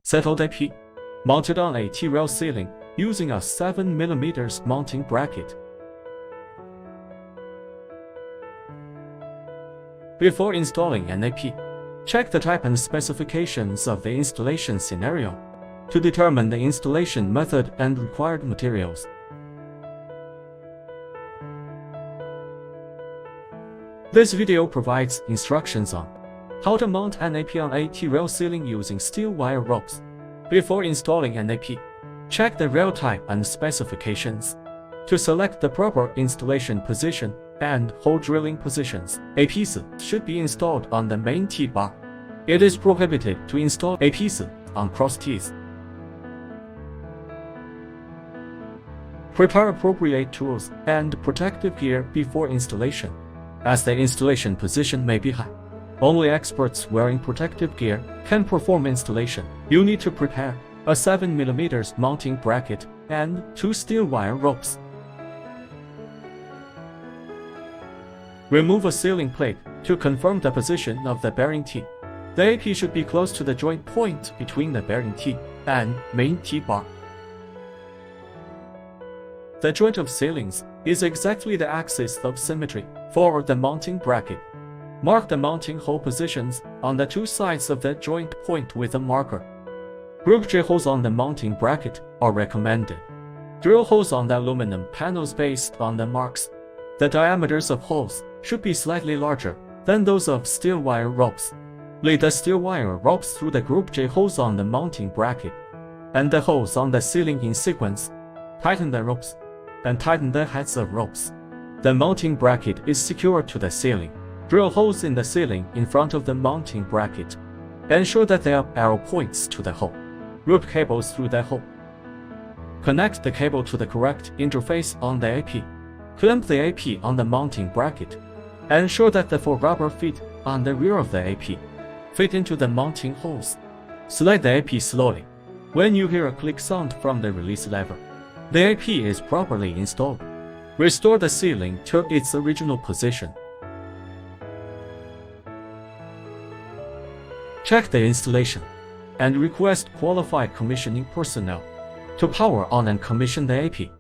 Settled AP. Mounted on a T-rail ceiling using a 7mm mounting bracket. Before installing an AP, check the type and specifications of the installation scenario to determine the installation method and required materials. This video provides instructions on how to mount an AP on a T-rail ceiling using steel wire ropes. Before installing an AP, check the rail type and specifications to select the proper installation position and hole drilling positions. APs should be installed on the main T-bar. It is prohibited to install APs on cross Ts. Prepare appropriate tools and protective gear before installation, as the installation position may be high. Only experts wearing protective gear can perform installation. You need to prepare a 7mm mounting bracket and 2 steel wire ropes. Remove a sealing plate to confirm the position of the bearing T. The AP should be close to the joint point between the bearing T and main T-bar. The joint of ceilings is exactly the axis of symmetry for the mounting bracket. Mark the mounting hole positions on the 2 sides of the joint point with a marker. Group J holes on the mounting bracket are recommended. Drill holes on the aluminum panels based on the marks. The diameters of holes should be slightly larger than those of steel wire ropes. Lead the steel wire ropes through the Group J holes on the mounting bracket and the holes on the ceiling in sequence. Tighten the ropes and tighten the heads of ropes. The mounting bracket is secured to the ceiling. Drill holes in the ceiling in front of the mounting bracket. Ensure that there are arrow points to the hole. Route cables through the hole. Connect the cable to the correct interface on the AP. Clamp the AP on the mounting bracket. Ensure that the 4 rubber feet on the rear of the AP fit into the mounting holes. Slide the AP slowly. When you hear a click sound from the release lever, the AP is properly installed. Restore the ceiling to its original position. Check the installation and request qualified commissioning personnel to power on and commission the AP.